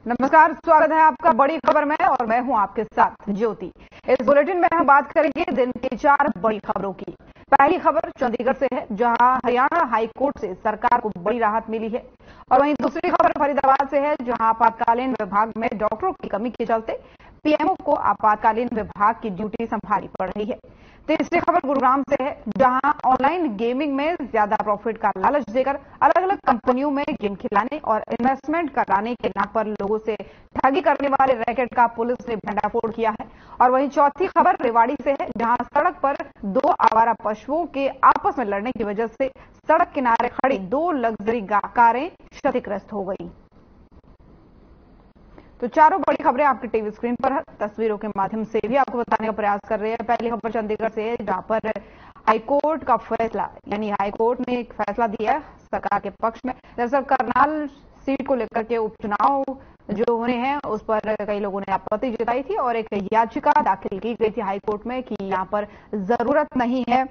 नमस्कार, स्वागत है आपका बड़ी खबर में और मैं हूं आपके साथ ज्योति। इस बुलेटिन में हम बात करेंगे दिन की 4 बड़ी खबरों की। पहली खबर चंडीगढ़ से है, जहां हरियाणा हाईकोर्ट से सरकार को बड़ी राहत मिली है। और वहीं दूसरी खबर फरीदाबाद से है, जहां आपातकालीन विभाग में डॉक्टरों की कमी के चलते पीएमओ को आपातकालीन विभाग की ड्यूटी संभालनी पड़ रही है। तीसरी खबर गुरुग्राम से है, जहां ऑनलाइन गेमिंग में ज्यादा प्रॉफिट का लालच देकर अलग अलग कंपनियों में गेम खिलाने और इन्वेस्टमेंट कराने के नाम पर लोगों से ठगी करने वाले रैकेट का पुलिस ने भंडाफोड़ किया है। और वहीं चौथी खबर रेवाड़ी से है, जहां सड़क पर 2 आवारा पशुओं के आपस में लड़ने की वजह से सड़क किनारे खड़ी 2 लग्जरी कारें क्षतिग्रस्त हो गई। तो चारों बड़ी खबरें आपकी टीवी स्क्रीन पर है, तस्वीरों के माध्यम से भी आपको बताने का प्रयास कर रहे हैं। पहली खबर चंडीगढ़ से है, जहां पर हाईकोर्ट का फैसला, यानी हाईकोर्ट ने एक फैसला दिया है सरकार के पक्ष में। दरअसल करनाल सीट को लेकर के उपचुनाव जो होने हैं उस पर कई लोगों ने आपत्ति जताई थी और एक याचिका दाखिल की गई थी हाईकोर्ट में कि यहाँ पर जरूरत नहीं है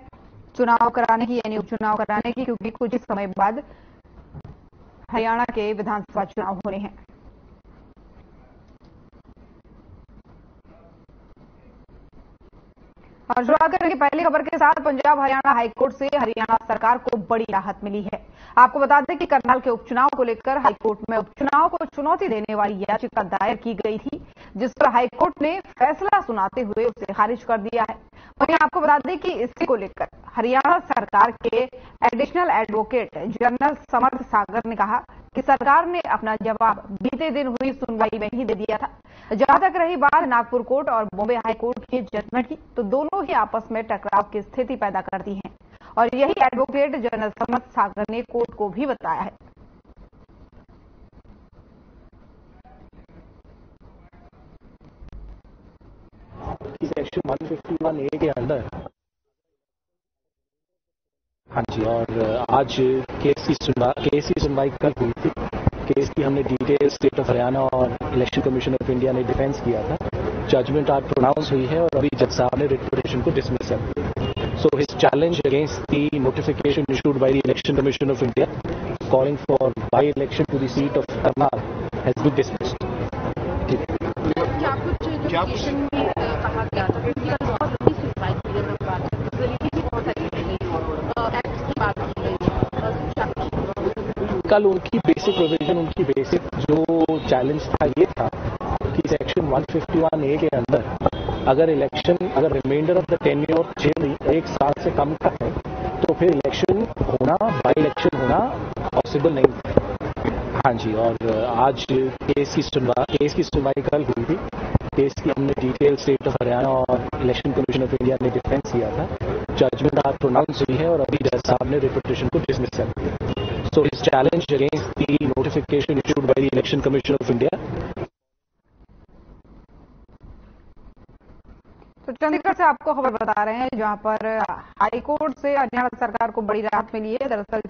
चुनाव कराने की, यानी उपचुनाव कराने की, क्योंकि कुछ ही समय बाद हरियाणा के विधानसभा चुनाव होने हैं। और शुरुआत करेंगे पहली खबर के साथ। पंजाब हरियाणा हाईकोर्ट से हरियाणा सरकार को बड़ी राहत मिली है। आपको बता दें कि करनाल के उपचुनाव को लेकर हाईकोर्ट में उपचुनाव को चुनौती देने वाली याचिका दायर की गई थी, जिस पर हाईकोर्ट ने फैसला सुनाते हुए उसे खारिज कर दिया है। वहीं आपको बता दें कि इसी को लेकर हरियाणा सरकार के एडिशनल एडवोकेट जनरल समर्थ सागर ने कहा कि सरकार ने अपना जवाब बीते दिन हुई सुनवाई में ही दे दिया था। जहां तक रही बात नागपुर कोर्ट और बॉम्बे हाई कोर्ट की जजमेंट की, तो दोनों ही आपस में टकराव की स्थिति पैदा करती हैं और यही एडवोकेट जनरल समर्थ सागर ने कोर्ट को भी बताया है। सेक्शन 151A के अंदर हाँ जी, और आज केस की सुनवाई कल हुई थी। केस की हमने डिटेल स्टेट ऑफ हरियाणा और इलेक्शन कमीशन ऑफ इंडिया ने डिफेंस किया था। जजमेंट आज प्रोनाउंस हुई है और अभी जज साहब ने रिट पिटीशन को डिसमिस कर दिया। So his challenge against the notification issued by the election commission of India calling for by election to the seat of Karnal has been dismissed. क्या कुछ कहा गया था क्योंकि बहुत लंबी सुनवाई की है, बहुत सारी एक्ट की बात की गई। कल उनकी बेसिक प्रोविजन, उनकी बेसिक जो चैलेंज था ये था कि सेक्शन 151A के अंदर अगर reminder of the tenure jail 1 साल से कम का है तो फिर इलेक्शन होना, बाई इलेक्शन होना पॉसिबल नहीं है। हाँ जी, और आज केस की सुनवाई कल हुई थी। केस की हमने डिटेल स्टेट ऑफ हरियाणा और इलेक्शन कमीशन ऑफ इंडिया ने डिफेंस किया था। जजमेंट आज प्रोनाउंस हुई है और अभी जज साहब ने रिट पिटीशन को डिसमिस कर दिया। So his challenge against the notification issued by the election commission of India. तो चंडीगढ़ से आपको खबर बता रहे हैं, जहां पर हाईकोर्ट से हरियाणा सरकार को बड़ी राहत मिली है। दरअसल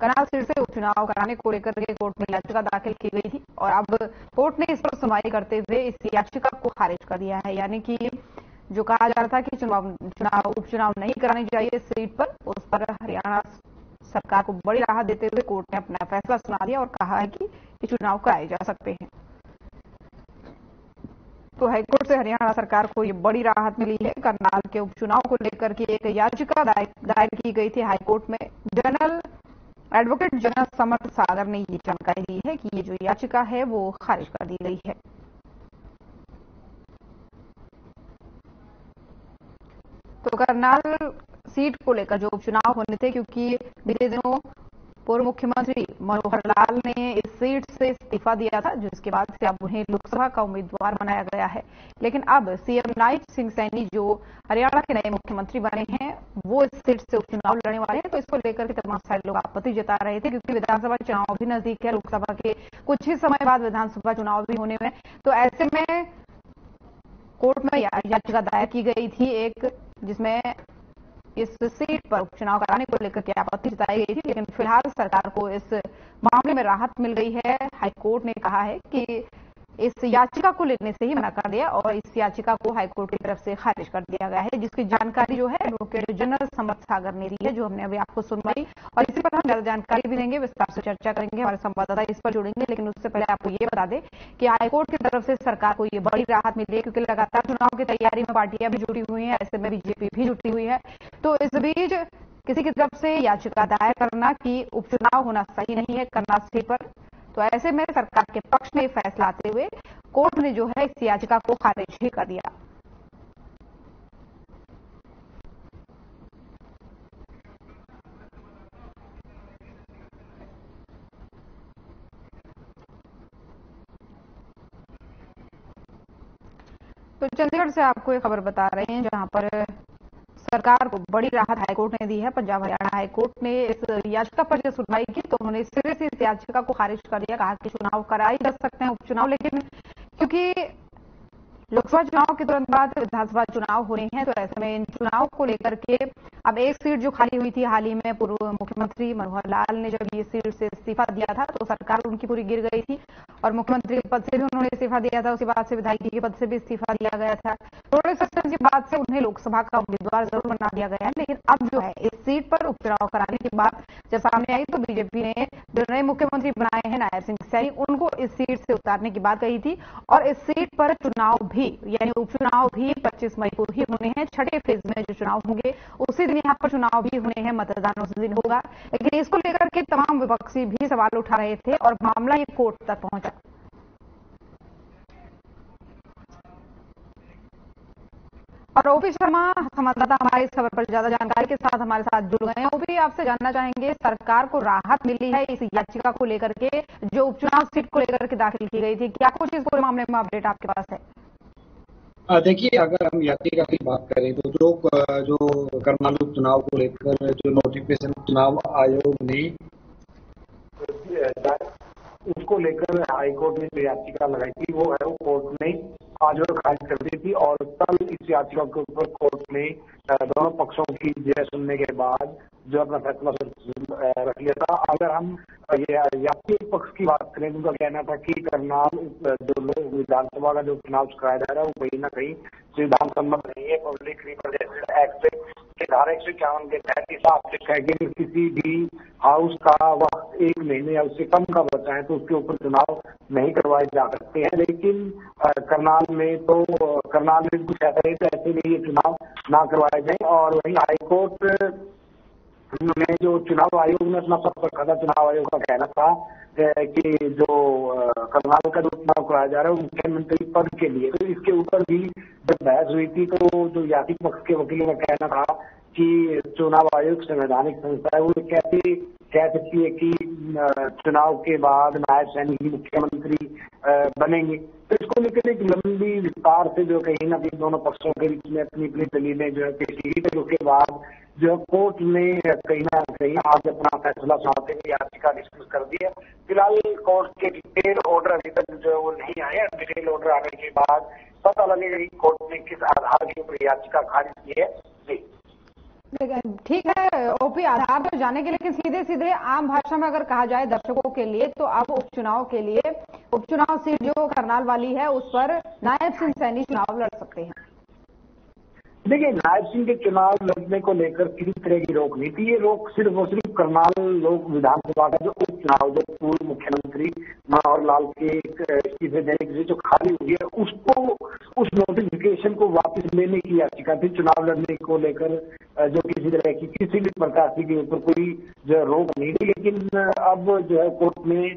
करनाल सीट से उपचुनाव कराने को लेकर के कोर्ट में याचिका दाखिल की गई थी और अब कोर्ट ने इस पर सुनवाई करते हुए इस याचिका को खारिज कर दिया है। यानी कि जो कहा जा रहा था कि उपचुनाव नहीं करानी चाहिए इस सीट पर, उस पर हरियाणा सरकार को बड़ी राहत देते हुए कोर्ट ने अपना फैसला सुना दिया और कहा है कि ये चुनाव कराए जा सकते हैं। तो हाईकोर्ट से हरियाणा सरकार को ये बड़ी राहत मिली है। करनाल के उपचुनाव को लेकर के एक याचिका दायर की गई थी हाईकोर्ट में। एडवोकेट जनरल समर्थ सागर ने ये जानकारी दी है कि ये जो याचिका है वो खारिज कर दी गई है। तो करनाल सीट को लेकर जो उपचुनाव होने थे, क्योंकि बीते दिनों पूर्व मुख्यमंत्री मनोहर लाल ने इस सीट से इस्तीफा दिया था, जिसके बाद से अब उन्हें लोकसभा का उम्मीदवार बनाया गया है। लेकिन अब सीएम नाइट सिंह सैनी जो हरियाणा के नए मुख्यमंत्री बने हैं, वो इस सीट से उपचुनाव लड़ने वाले हैं। तो इसको लेकर के तमाम सारे लोग आपत्ति जता रहे थे, क्योंकि विधानसभा चुनाव भी नजदीक है, लोकसभा के कुछ ही समय बाद विधानसभा चुनाव भी होने में। तो ऐसे में कोर्ट में याचिका दायर की गई थी एक, जिसमें इस सीट पर उपचुनाव कराने को लेकर के आपत्ति जताई गई थी। लेकिन फिलहाल सरकार को इस मामले में राहत मिल गई है। हाईकोर्ट ने कहा है कि इस याचिका को लेने से ही मना कर दिया और इस याचिका को हाईकोर्ट की तरफ से खारिज कर दिया गया है, जिसकी जानकारी जो है एडवोकेट जनरल समर्थ सागर ने दी है, जो हमने अभी आपको सुनवाई। और इसी पर हम ज्यादा जानकारी भी देंगे, विस्तार से चर्चा करेंगे, हमारे संवाददाता इस पर जुड़ेंगे। लेकिन उससे पहले आपको ये बता दें कि हाईकोर्ट की तरफ से सरकार को ये बड़ी राहत मिली है, क्योंकि लगातार चुनाव की तैयारी में पार्टियां भी जुटी हुई है, ऐसे में बीजेपी भी जुटी हुई है। तो इस बीच किसी की तरफ से याचिका दायर करना कि उपचुनाव होना सही नहीं है करना सीट पर, तो ऐसे में सरकार के पक्ष में फैसला आते हुए कोर्ट ने जो है इस याचिका को खारिज ही कर दिया। तो चंडीगढ़ से आपको एक खबर बता रहे हैं, जहां पर सरकार को बड़ी राहत हाईकोर्ट ने दी है। पंजाब हरियाणा हाईकोर्ट ने इस याचिका पर जब सुनवाई की तो उन्होंने सिरे से इस याचिका को खारिज कर दिया। कहा कि चुनाव कराए जा सकते हैं, उपचुनाव, लेकिन क्योंकि लोकसभा चुनाव के तुरंत बाद विधानसभा चुनाव हो रहे हैं, तो ऐसे में इन चुनाव को लेकर के अब एक सीट जो खाली हुई थी हाल ही में, पूर्व मुख्यमंत्री मनोहर लाल ने जब ये सीट से इस्तीफा दिया था तो सरकार उनकी पूरी गिर गई थी और मुख्यमंत्री के पद से भी उन्होंने इस्तीफा दिया था, उसके बाद से विधायकी के पद से भी इस्तीफा दिया गया था। थोड़े सेशन के बाद से उन्हें लोकसभा का उम्मीदवार जरूर बना दिया गया है, लेकिन अब जो है इस सीट पर उपचुनाव कराने की बात जब सामने आई तो बीजेपी ने जो नए मुख्यमंत्री बनाए हैं नायब सिंह सैनी, उनको इस सीट से उतारने की बात कही थी और इस सीट पर चुनाव भी यानी उपचुनाव भी 25 मई को ही होने हैं। छठे फेज में जो चुनाव होंगे उसी दिन यहाँ पर चुनाव भी होने हैं, मतदान उसी दिन होगा। लेकिन इसको लेकर के तमाम विपक्षी भी सवाल उठा रहे थे और मामला ये कोर्ट तक पहुंचा। और ओपी शर्मा संवाददाता हमारे इस खबर पर ज्यादा जानकारी के साथ हमारे साथ जुड़ गए हैं। ओपी, आपसे जानना चाहेंगे, सरकार को राहत मिली है इस याचिका को लेकर के जो उपचुनाव सीट को लेकर के दाखिल की गई थी, क्या कुछ इस पूरे मामले में अपडेट आपके पास है? देखिए, अगर हम याचिका की बात करें तो जो करनाल उपचुनाव को लेकर जो नोटिफिकेशन चुनाव आयोग ने उसको लेकर हाईकोर्ट में जो याचिका लगाई थी वो है वो कोर्ट ने आज और खारिज कर दी थी और कल इस याचिका के ऊपर कोर्ट ने दोनों पक्षों की जय सुनने के बाद जो अपना फैसला रख लिया था। अगर हम यात्री पक्ष की बात करें, उनका कहना था कि करनाल जो लोग विधानसभा का जो चुनाव कराया जा रहा है वो कहीं ना कहीं संविधान सम्मत नहीं है। पब्लिक रिप्रेजेंटेटिव एक्ट के धारा 151 के तहत साफ लिखा है कि किसी भी हाउस का वक्त 1 महीने या उससे कम का बचा है तो उसके ऊपर चुनाव नहीं करवाए जा सकते हैं। लेकिन करनाल में कुछ ऐसा है तो ऐसे में ये चुनाव ना करवाए जाए। और वहीं हाईकोर्ट में जो चुनाव आयोग ने अपना पक्ष रखा था, चुनाव आयोग का कहना था कि जो करनाल का जो चुनाव कराया जा रहा है मुख्यमंत्री पद के लिए, तो इसके ऊपर भी जब बहस हुई थी तो जो यात्री पक्ष के वकीलों का कहना था कि चुनाव आयोग संवैधानिक संस्था है, वो कैसे कह सकती है कि चुनाव के बाद नायब सैनी ही मुख्यमंत्री बनेंगे। तो इसको लेकर एक लंबी विस्तार से जो कहीं ना कहीं दोनों पक्षों के बीच में अपनी अपनी दलीलें जो है पेश की, तो उसके बाद जो कोर्ट ने कहीं ना कहीं आज अपना फैसला सुनाते हुए याचिका डिस्मिस कर दी है। फिलहाल कोर्ट के डिटेल ऑर्डर अभी तक जो वो नहीं आए। डिटेल ऑर्डर आने के बाद पता लगेगा कि कोर्ट ने किस आधार के ऊपर याचिका खारिज की है। जी ठीक है ओपी, आधार तो जाने के, लेकिन सीधे सीधे आम भाषा में अगर कहा जाए दर्शकों के लिए तो अब उपचुनाव के लिए उपचुनाव सीट जो करनाल वाली है उस पर नायब सिंह सैनी चुनाव लड़ सकते हैं। देखिए, नायब सिंह के चुनाव लड़ने को लेकर किसी तरह की रोक नहीं थी। ये रोक सिर्फ और सिर्फ करनाल लोक विधानसभा का जो उपचुनाव जो पूर्व मुख्यमंत्री मनोहर लाल के इस्तीफे देने के लिए जो खाली हुई है उसको उस नोटिफिकेशन को वापस लेने की याचिका थी। चुनाव लड़ने को लेकर जो किसी तरह की किसी भी प्रकार के ऊपर कोई जो रोक नहीं थी। लेकिन अब जो है कोर्ट ने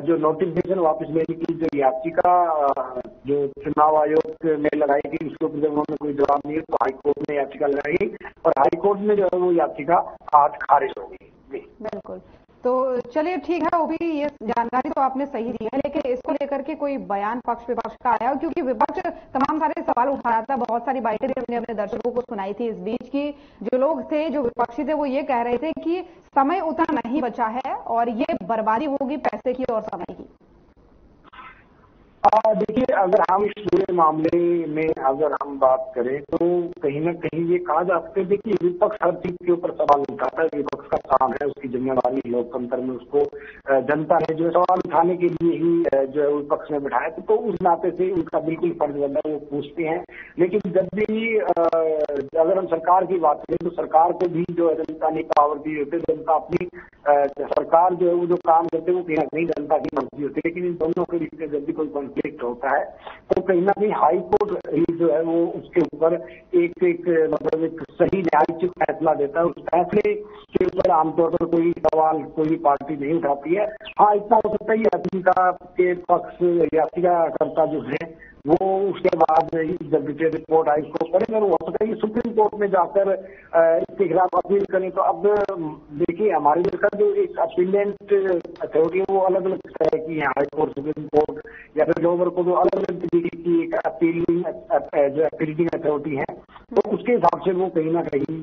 जो नोटिफिकेशन वापस लेने की जो याचिका जो चुनाव आयोग ने लगाई थी उसके ऊपर जब उन्होंने कोई जवाब नहीं तो हाईकोर्ट ने याचिका लगाई और हाईकोर्ट में जो है वो याचिका आज खारिज हो गई। बिल्कुल, तो चलिए ठीक है ओपी, ये जानकारी तो आपने सही दी है, लेकिन इसको लेकर के कोई बयान पक्ष विपक्ष का आया, क्योंकि विपक्ष तमाम सारे सवाल उठा रहा था, बहुत सारी बाइटें हमने अपने दर्शकों को सुनाई थी। इस बीच की जो लोग थे, जो विपक्षी थे, वो ये कह रहे थे कि समय उतना नहीं बचा है और ये बर्बादी होगी पैसे की और समय की। देखिए, अगर हम इस पूरे मामले में अगर हम बात करें तो कहीं ना कहीं ये कहा जा सकता है, देखिए विपक्ष हर चीज के ऊपर सवाल उठाता है, विपक्ष का काम है, उसकी जिम्मेदारी लोकतंत्र में उसको जनता ने जो सवाल उठाने के लिए ही जो है विपक्ष में बिठाया, तो उस नाते से उनका बिल्कुल फर्ज बनता है, वो पूछते हैं। लेकिन जब भी अगर हम सरकार की बात करें तो सरकार को भी जो है जनता ने पावर दी होती है, जनता अपनी सरकार जो है वो जो काम करते हैं वो कहीं ना कहीं जनता की मर्जी होती है। लेकिन इन दोनों के बीच में जब भी कोई कॉन्फ्लिक्ट होता है तो कहीं ना कहीं हाई कोर्ट ही जो है वो उसके ऊपर एक मतलब एक सही न्यायिक फैसला देता है। उस फैसले के ऊपर आमतौर पर कोई सवाल कोई पार्टी नहीं उठाती है। हाँ, इतना हो सकता है याचिका के पक्ष याचिकाकर्ता जो है वो उसके बाद जब डिटेल रिपोर्ट आई उसको पढ़ेंगे, हो सकता है कि सुप्रीम कोर्ट में जाकर इसके खिलाफ अपील करें। तो अब देखिए, हमारे देश का जो एक अपीलेंट अथॉरिटी है वो अलग अलग तरह की है, हाई कोर्ट, सुप्रीम कोर्ट या फिर लोअर कोर्ट, अलग अलग तरीके की एक अपीलिंग अथॉरिटी है। तो उसके हिसाब से वो कहीं ना कहीं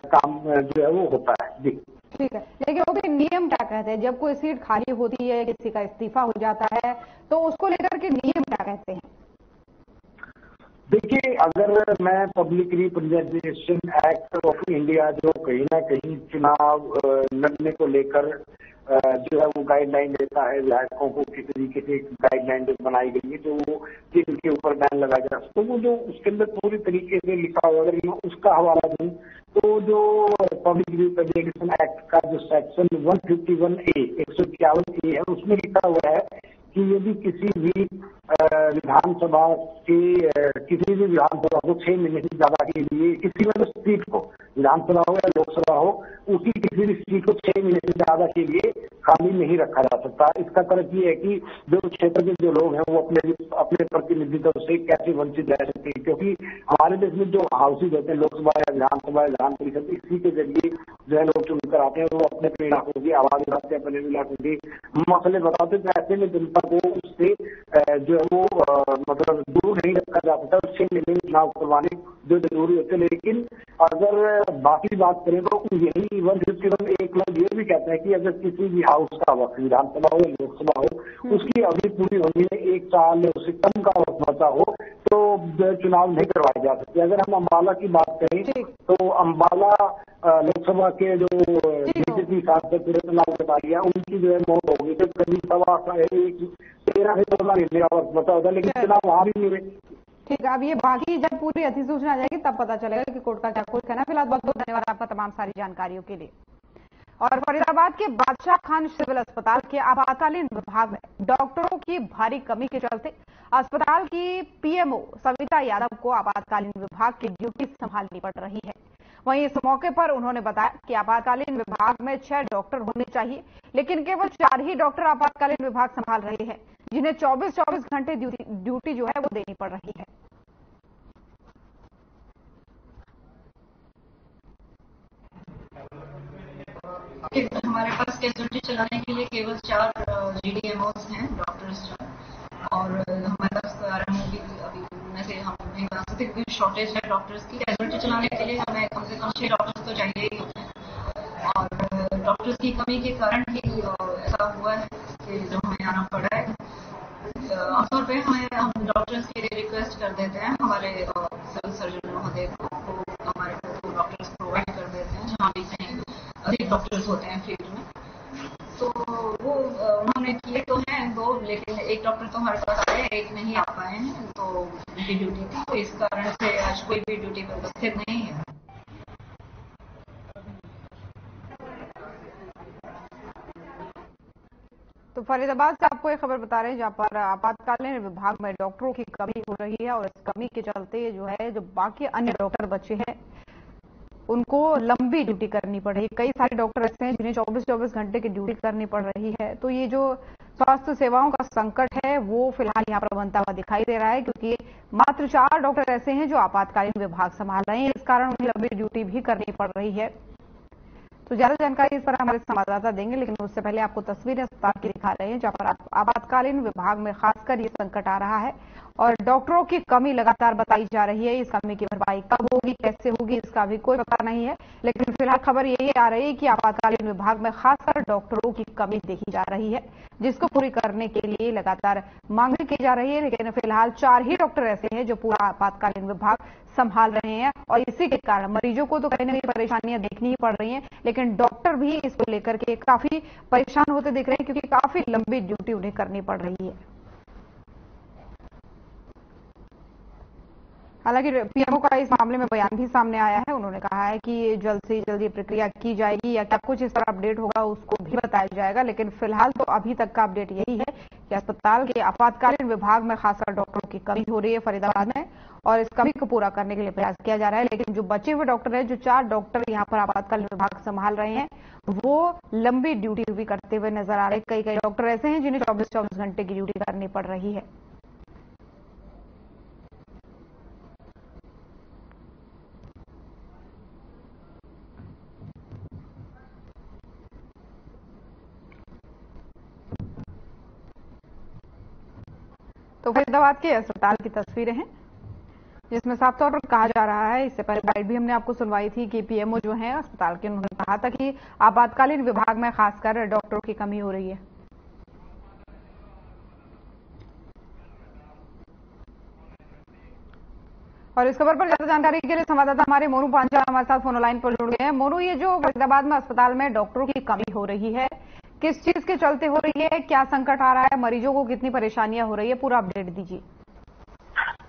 काम जो है वो होता है। जी ठीक है, लेकिन वो भी नियम क्या कहते हैं? जब कोई सीट खाली होती है, किसी का इस्तीफा हो जाता है, तो उसको लेकर के नियम क्या कहते हैं? देखिए, अगर मैं public representation act of India जो कहीं ना कहीं चुनाव लड़ने को लेकर जो है वो गाइडलाइन देता है, विधायकों को किस तरीके से गाइडलाइन बनाई गई है जो जिनके ऊपर बैन लगाया जा सकता है, तो वो जो उसके अंदर पूरी तरीके से लिखा हुआ, अगर मैं उसका हवाला दूं तो जो पब्लिक रिप्रेजेंटेशन एक्ट का जो सेक्शन 151A 151A है उसमें लिखा हुआ है कि यदि किसी भी विधानसभा को 6 महीने से ज्यादा के लिए किसी भी सीट को, विधानसभा हो या लोकसभा हो, उसी किसी भी सीट को 6 महीने से ज्यादा के लिए खाली नहीं रखा जा सकता। इसका तर्क ये है कि जो क्षेत्र के जो लोग हैं वो अपने प्रतिनिधित्व से कैसे वंचित रह सकते हैं, क्योंकि हमारे देश में जो हाउसेज होते हैं, लोकसभा या विधानसभा या विधान परिषद, इसी के जरिए जो है लोग चुनकर आते हैं, वो अपने इलाकों की आवाज उठाते हैं, अपने इलाकों के मसले बताते हैं। तो ऐसे में जनता को उससे जो है वो मतलब दूर नहीं रखा जा सकता, 6 महीने में चुनाव करवाने जो जरूरी होते हैं। लेकिन अगर बाकी बात करें तो यही 151A क्लब ये भी कहते हैं कि अगर किसी भी हाउस का वक्त, विधानसभा हो या लोकसभा हो, उसकी अवधि पूरी होने में 1 साल या उससे कम का वक्त बचा हो तो चुनाव नहीं करवाए जा सकते। अगर हम अम्बाला की बात करें तो अम्बाला लोकसभा के जो बीजेपी सांसद सुरेंद्रनाथ कटारिया, उनकी जो है मौत हो गई, तो करीब 13 से 14 महीने का वक्त बचा होता है, लेकिन चुनाव वहां भी नहीं हुए। ठीक है, अब ये बाकी जब पूरी अधिसूचना आ जाएगी तब पता चलेगा कि कोर्ट का क्या कुछ कहना है। फिलहाल बहुत बहुत धन्यवाद आपका तमाम सारी जानकारियों के लिए। और फरीदाबाद के बादशाह खान सिविल अस्पताल के आपातकालीन विभाग में डॉक्टरों की भारी कमी के चलते अस्पताल की पीएमओ सविता यादव को आपातकालीन विभाग की ड्यूटी संभालनी पड़ रही है। वहीं इस मौके पर उन्होंने बताया कि आपातकालीन विभाग में 6 डॉक्टर होने चाहिए, लेकिन केवल 4 ही डॉक्टर आपातकालीन विभाग संभाल रहे हैं, जिन्हें 24-24 घंटे ड्यूटी जो है वो देनी पड़ रही है। हमारे पास कैजुअलिटी चलाने के लिए केवल 4 GDMOs हैं, डॉक्टर्स, और हमारे पास कारण भी अभी उनमें से हम नहीं बता सकते क्योंकि शॉर्टेज है डॉक्टर्स की। कैजुअलिटी चलाने के लिए हमें कम से कम 6 डॉक्टर्स तो चाहिए ही, और डॉक्टर्स की कमी के कारण ही ऐसा हुआ है कि जो हमें आना पड़ा है। आमतौर पर हम डॉक्टर्स के लिए रिक्वेस्ट कर देते हैं, हमारे सिविल सर्जन महोदय को हमारे को डॉक्टर्स प्रोवाइड कर देते हैं जहाँ भी कहीं अधिक डॉक्टर्स होते हैं फील्ड में। तो वो उन्होंने किए तो हैं 2, लेकिन 1 डॉक्टर तो हमारे पास आए, 1 नहीं आ पाए हैं, तो उनकी ड्यूटी थी, तो इस कारण से आज कोई भी ड्यूटी पर उपस्थित नहीं है। तो फरीदाबाद से आपको एक खबर बता रहे हैं जहां पर आपातकालीन विभाग में डॉक्टरों की कमी हो रही है, और इस कमी के चलते जो है जो बाकी अन्य डॉक्टर बचे हैं उनको लंबी ड्यूटी करनी पड़ रही है। कई सारे डॉक्टर ऐसे हैं जिन्हें 24-24 घंटे की ड्यूटी करनी पड़ रही है। तो ये जो स्वास्थ्य सेवाओं का संकट है वो फिलहाल यहाँ पर बनता हुआ दिखाई दे रहा है, क्योंकि मात्र 4 डॉक्टर ऐसे हैं जो आपातकालीन विभाग संभाल रहे हैं, इस कारण उन्हें लंबी ड्यूटी भी करनी पड़ रही है। तो ज्यादा जानकारी इस पर हमारे संवाददाता देंगे, लेकिन उससे पहले आपको तस्वीरें अस्पताल की दिखा रहे हैं जहां पर आपातकालीन विभाग में खासकर ये संकट आ रहा है और डॉक्टरों की कमी लगातार बताई जा रही है। इस कमी की भरपाई कब होगी, कैसे होगी, इसका भी कोई पता नहीं है, लेकिन फिलहाल खबर यही आ रही है कि आपातकालीन विभाग में खासकर डॉक्टरों की कमी देखी जा रही है, जिसको पूरी करने के लिए लगातार मांग की जा रही है। लेकिन फिलहाल 4 ही डॉक्टर ऐसे हैं जो पूरा आपातकालीन विभाग संभाल रहे हैं और इसी के कारण मरीजों को तो कहीं ना कहीं परेशानियां देखनी ही पड़ रही हैं, लेकिन डॉक्टर भी इसको लेकर के काफी परेशान होते दिख रहे हैं क्योंकि काफी लंबी ड्यूटी उन्हें करनी पड़ रही है। हालांकि पीएमओ का इस मामले में बयान भी सामने आया है। उन्होंने कहा है कि जल्द से जल्द प्रक्रिया की जाएगी या क्या कुछ इस तरह अपडेट होगा उसको भी बताया जाएगा, लेकिन फिलहाल तो अभी तक का अपडेट यही है कि अस्पताल के आपातकालीन विभाग में खासकर डॉक्टरों की कमी हो रही है फरीदाबाद में और इस कमी को पूरा करने के लिए प्रयास किया जा रहा है। लेकिन जो बचे हुए डॉक्टर हैं, जो 4 डॉक्टर यहाँ पर आपातकालीन विभाग संभाल रहे हैं, वो लंबी ड्यूटी भी करते हुए नजर आ रहे हैं। कई डॉक्टर ऐसे हैं जिन्हें 24-24 घंटे की ड्यूटी करनी पड़ रही है। तो फरीदाबाद के अस्पताल की तस्वीरें हैं जिसमें साफ तौर पर कहा जा रहा है, इससे पहले बाइट भी हमने आपको सुनवाई थी कि पीएमओ जो है अस्पताल के, उन्होंने कहा था कि आपातकालीन विभाग में खासकर डॉक्टरों की कमी हो रही है। और इस खबर पर ज्यादा जानकारी के लिए संवाददाता हमारे मोनू पांचाल हमारे साथ फोन लाइन पर जुड़ गए हैं। मोनू, ये जो फरीदाबाद में अस्पताल में डॉक्टरों की कमी हो रही है, किस चीज के चलते हो रही है, क्या संकट आ रहा है, मरीजों को कितनी परेशानियां हो रही है, पूरा अपडेट दीजिए।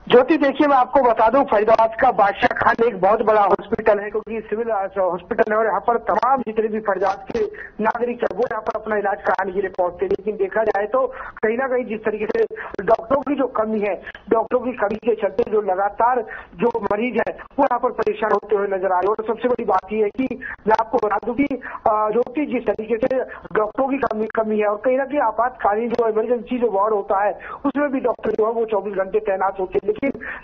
ज्योति, देखिए मैं आपको बता दूं, फरीदाबाद का बादशाह खान एक बहुत बड़ा हॉस्पिटल है क्योंकि सिविल हॉस्पिटल है और यहाँ पर तमाम जितने भी फरीदाबाद के नागरिक है वो यहाँ पर अपना इलाज कराने के लिए पहुंचते हैं। लेकिन देखा जाए तो कहीं ना कहीं जिस तरीके से डॉक्टरों की जो कमी है, डॉक्टरों की कमी के चलते जो लगातार जो मरीज है वो यहाँ पर परेशान होते हुए नजर आ रहे हैं। और सबसे बड़ी बात यह है कि मैं आपको बता दूं कि जो कि जिस तरीके से डॉक्टरों की कमी है और कहीं ना कहीं आपातकालीन जो इमरजेंसी जो वार्ड होता है उसमें भी डॉक्टर जो है वो 24 घंटे तैनात होते हैं। लेकिन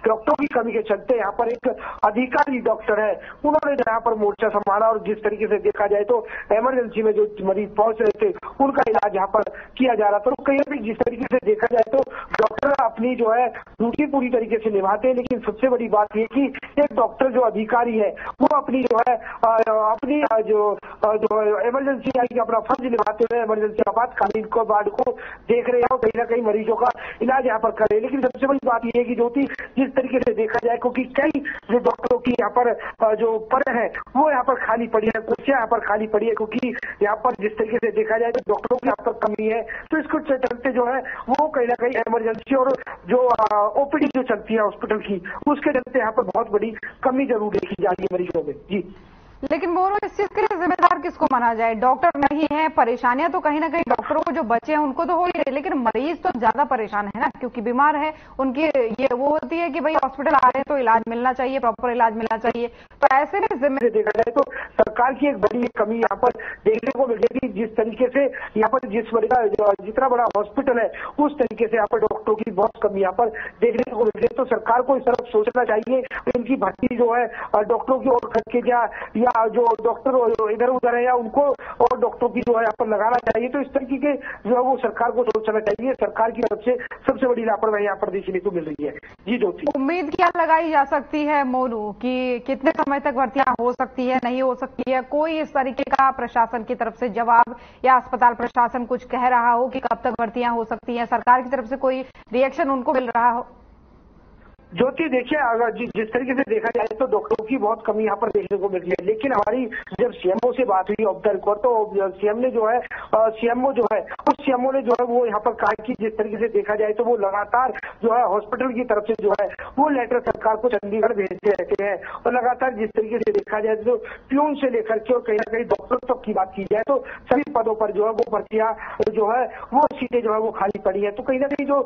डॉक्टरों की कमी के चलते यहाँ पर एक अधिकारी डॉक्टर है, उन्होंने यहाँ पर मोर्चा संभाला और जिस तरीके से देखा जाए तो इमरजेंसी में जो मरीज पहुंच रहे थे उनका इलाज यहाँ पर किया जा रहा था। तो कहीं भी जिस तरीके से देखा जाए तो डॉक्टर अपनी जो है ड्यूटी पूरी तरीके से निभाते हैं, लेकिन सबसे बड़ी बात यह कि एक डॉक्टर जो अधिकारी है वो अपनी जो है अपनी जो इमरजेंसी आई अपना फर्ज निभाते हुए इमरजेंसी आपातकालीन को वार्ड को देख रहे हैं और कहीं ना कहीं मरीजों का इलाज यहाँ पर कर रहे हैं। लेकिन सबसे बड़ी बात यह है कि ज्योति, जिस तरीके से देखा जाए क्योंकि कई जो डॉक्टरों की यहाँ पर जो पद है वो यहाँ पर खाली पड़ी है, कुर्सियां यहाँ पर खाली पड़ी है क्योंकि यहाँ पर जिस तरीके से देखा जाए तो डॉक्टरों की यहाँ पर कमी है। तो इसको चलते जो है वो कहीं ना कहीं इमरजेंसी और जो ओपीडी जो चलती है हॉस्पिटल की उसके चलते यहाँ पर बहुत बड़ी कमी जरूर देखी जा रही है मरीजों में। जी, लेकिन मोरू, इस चीज के लिए जिम्मेदार किसको माना जाए? डॉक्टर नहीं है, परेशानियां तो कहीं ना कहीं डॉक्टरों को जो बचे हैं उनको तो हो ही रही, लेकिन मरीज तो ज्यादा परेशान है ना, क्योंकि बीमार है। उनकी ये वो होती है कि भाई हॉस्पिटल आ रहे हैं तो इलाज मिलना चाहिए, प्रॉपर इलाज मिलना चाहिए। तो ऐसे में जिम्मेदारी देखा जाए तो सरकार की एक बड़ी कमी यहाँ पर देखने को मिलेगी। जिस तरीके से यहाँ पर जितना बड़ा हॉस्पिटल है उस तरीके से यहाँ पर डॉक्टरों की बहुत कमी यहाँ पर देखने को मिल रही है। तो सरकार को इस तरफ सोचना चाहिए, इनकी भर्ती जो है डॉक्टरों की ओर करके या जो डॉक्टर इधर उधर है या उनको और डॉक्टरों की जो है यहाँ पर लगाना चाहिए। तो इस तरीके के जो है वो सरकार को सोचना चाहिए। सरकार की तरफ से सबसे बड़ी लापरवाही यहाँ पर देखने को मिल रही है। जी ज्योति, उम्मीद क्या लगाई जा सकती है मोनू कि कितने समय तक भर्तियां हो सकती है, नहीं हो सकती है? कोई इस तरीके का प्रशासन की तरफ से जवाब या अस्पताल प्रशासन कुछ कह रहा हो कि कब तक भर्तियां हो सकती है? सरकार की तरफ से कोई रिएक्शन उनको मिल रहा हो? ज्योति, देखिए अगर जिस तरीके से देखा जाए तो डॉक्टरों की बहुत कमी यहाँ पर देखने को मिल रही है। लेकिन हमारी जब सीएमओ से बात हुई ऑफ द रिकॉर्ड तो सीएम ने जो है सीएमओ जो है उस सीएमओ ने जो है वो यहाँ पर कहा कि जिस तरीके से देखा जाए तो वो लगातार जो है हॉस्पिटल की तरफ से जो है वो लेटर सरकार को चंडीगढ़ भेजते रहते हैं और लगातार जिस तरीके से देखा जाए तो प्यून से लेकर के और कहीं ना कहीं डॉक्टर तक की बात की जाए तो सभी पदों पर जो है वो भर्तियां जो है वो सीटें जो है वो खाली पड़ी है। तो कहीं ना कहीं जो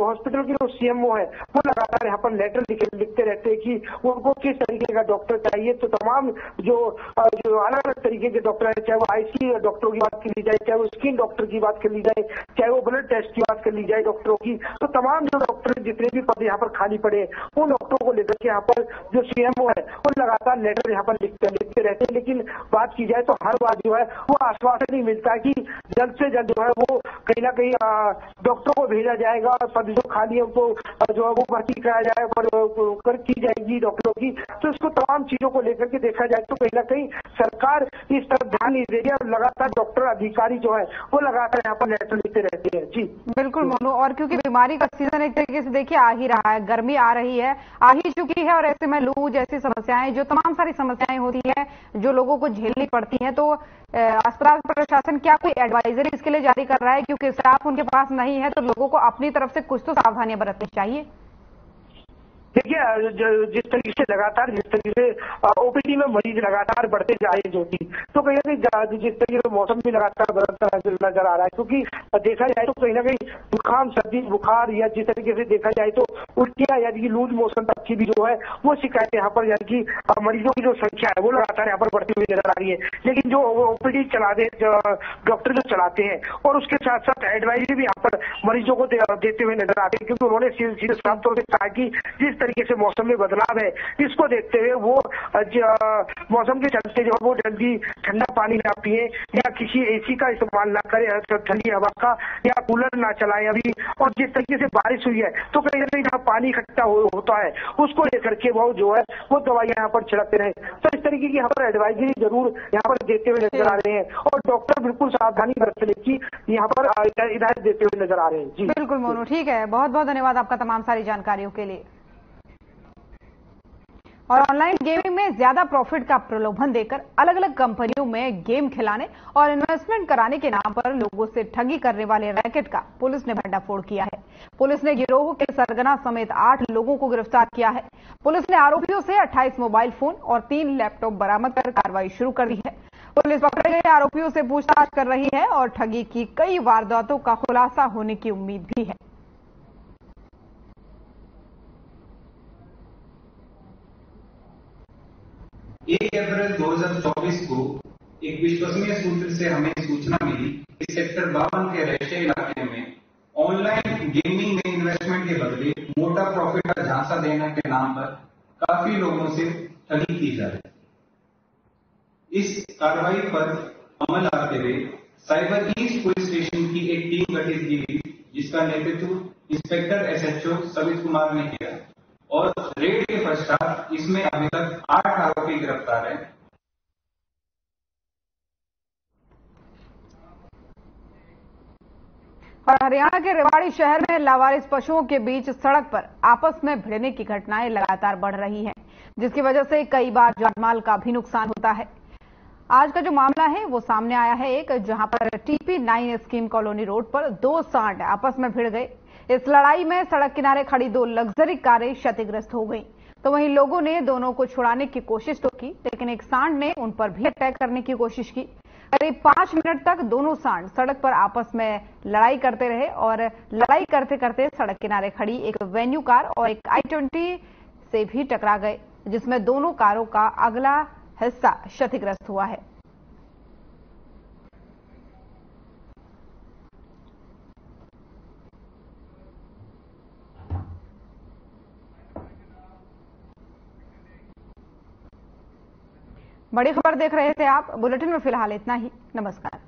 हॉस्पिटल की जो सीएमओ है वो लगातार यहाँ पर लेटर लिखते रहते हैं कि उनको किस तरीके का डॉक्टर चाहिए। तो तमाम जो अलग अलग तरीके के डॉक्टर है, चाहे वो आईसी डॉक्टरों की बात कर ली जाए, चाहे वो स्किन डॉक्टर की बात कर ली जाए, चाहे वो ब्लड टेस्ट की बात कर ली जाए डॉक्टरों की, तो तमाम जो डॉक्टर जितने भी पद यहाँ पर खाली पड़े उन डॉक्टरों को लेकर के यहाँ पर जो सीएमओ है वो लगातार लेटर यहाँ पर लिखते रहते हैं। लेकिन बात की जाए तो हर बार जो है वो आश्वासन नहीं मिलता कि जल्द से जल्द जो है वो कहीं ना कहीं डॉक्टरों को भेजा जाएगा और पद जो खाली है उनको जो है वो भर्ती कराया जाएगा पर की जाएगी डॉक्टरों की। तो इसको तमाम चीजों को लेकर के देखा जाए तो कहीं ना कहीं सरकार इस तरफ ध्यान नहीं दे रही है और लगातार डॉक्टर अधिकारी जो है वो लगातार यहाँ पर लेटर लिखते रहते हैं। जी बिल्कुल मोनू, और क्योंकि बीमारी का सीजन एक तरीके से देखिए आ ही रहा है, गर्मी आ रही है, आ ही चुकी है, और ऐसे में लू जैसी समस्याएं, जो तमाम सारी समस्याएं होती है जो लोगों को झेलनी पड़ती हैं, तो अस्पताल प्रशासन क्या कोई एडवाइजरी इसके लिए जारी कर रहा है? क्योंकि स्टाफ उनके पास नहीं है तो लोगों को अपनी तरफ से कुछ तो सावधानियां बरतनी चाहिए। देखिए जिस तरीके से ओपीडी में मरीज लगातार बढ़ते जा रहे हैं तो कहीं ना कहीं जिस तरीके से मौसम भी लगातार बदलता नजर आ रहा है, क्योंकि देखा जाए तो कहीं ना कहीं जुकाम, सर्दी, बुखार या जिस तरीके से देखा जाए तो उल्टियां यानी कि लूज मोशन तक की भी जो है वो शिकायतें यहाँ पर यानी कि मरीजों की जो संख्या है वो लगातार यहाँ पर बढ़ती हुई नजर आ रही है। लेकिन जो ओपीडी डॉक्टर जो चलाते हैं और उसके साथ साथ एडवाइजरी भी यहाँ पर मरीजों को देते हुए नजर आते हैं, क्योंकि उन्होंने सीधे साफ तौर से कहा कि जिस तरीके से मौसम में बदलाव है इसको देखते हुए वो मौसम के चलते जो वो जल्दी ठंडा पानी ना पिए या किसी एसी का इस्तेमाल ना करें, ठंडी हवा का या कूलर ना चलाएं अभी। और जिस तरीके से बारिश हुई है तो कहीं ना कहीं जहाँ पानी इकट्ठा होता है उसको लेकर के वो जो है वो दवाइयां यहाँ पर छिड़कते रहे। तो इस तरीके की यहाँ पर एडवाइजरी जरूर यहाँ पर देते हुए नजर आ रहे हैं और डॉक्टर बिल्कुल सावधानी बरतने की यहाँ पर हिदायत देते हुए नजर आ रहे हैं। जी बिल्कुल मोनू, ठीक है, बहुत बहुत धन्यवाद आपका तमाम सारी जानकारियों के लिए। और ऑनलाइन गेमिंग में ज्यादा प्रॉफिट का प्रलोभन देकर अलग अलग कंपनियों में गेम खिलाने और इन्वेस्टमेंट कराने के नाम पर लोगों से ठगी करने वाले रैकेट का पुलिस ने भंडाफोड़ किया है। पुलिस ने गिरोह के सरगना समेत 8 लोगों को गिरफ्तार किया है। पुलिस ने आरोपियों से 28 मोबाइल फोन और 3 लैपटॉप बरामद कर कार्रवाई शुरू कर दी है। पुलिस पकड़े गए आरोपियों से पूछताछ कर रही है और ठगी की कई वारदातों का खुलासा होने की उम्मीद भी है। 1 अप्रैल 2024 को एक विश्वसनीय सूत्र से हमें सूचना मिली कि सेक्टर 52 के रेशे इलाके में ऑनलाइन गेमिंग में इन्वेस्टमेंट के बदले मोटा प्रॉफिट का झांसा देने के नाम पर काफी लोगों से ठगी की जा रही है। इस कार्रवाई पर अमल आते हुए साइबर ईस्ट पुलिस स्टेशन की एक टीम गठित की गई, जिसका नेतृत्व इंस्पेक्टर एसएचओ सवित कुमार ने किया और रेड के पश्चात इसमें अभी तक 8 आरोपी गिरफ्तार हैं। और हरियाणा के रेवाड़ी शहर में लावारिस पशुओं के बीच सड़क पर आपस में भिड़ने की घटनाएं लगातार बढ़ रही हैं, जिसकी वजह से कई बार जानमाल का भी नुकसान होता है। आज का जो मामला है वो सामने आया है एक, जहां पर TP9 स्कीम कॉलोनी रोड पर 2 सांड आपस में भिड़ गए। इस लड़ाई में सड़क किनारे खड़ी 2 लग्जरी कारें क्षतिग्रस्त हो गईं। तो वहीं लोगों ने दोनों को छुड़ाने की कोशिश तो की, लेकिन एक सांड ने उन पर भी अटैक करने की कोशिश की। करीब 5 मिनट तक दोनों सांड सड़क पर आपस में लड़ाई करते रहे और लड़ाई करते करते सड़क किनारे खड़ी एक वेन्यू कार और एक I-20 से भी टकरा गए, जिसमें दोनों कारों का अगला हिस्सा क्षतिग्रस्त हुआ है। बड़ी खबर देख रहे थे आप। बुलेटिन में फिलहाल इतना ही। नमस्कार।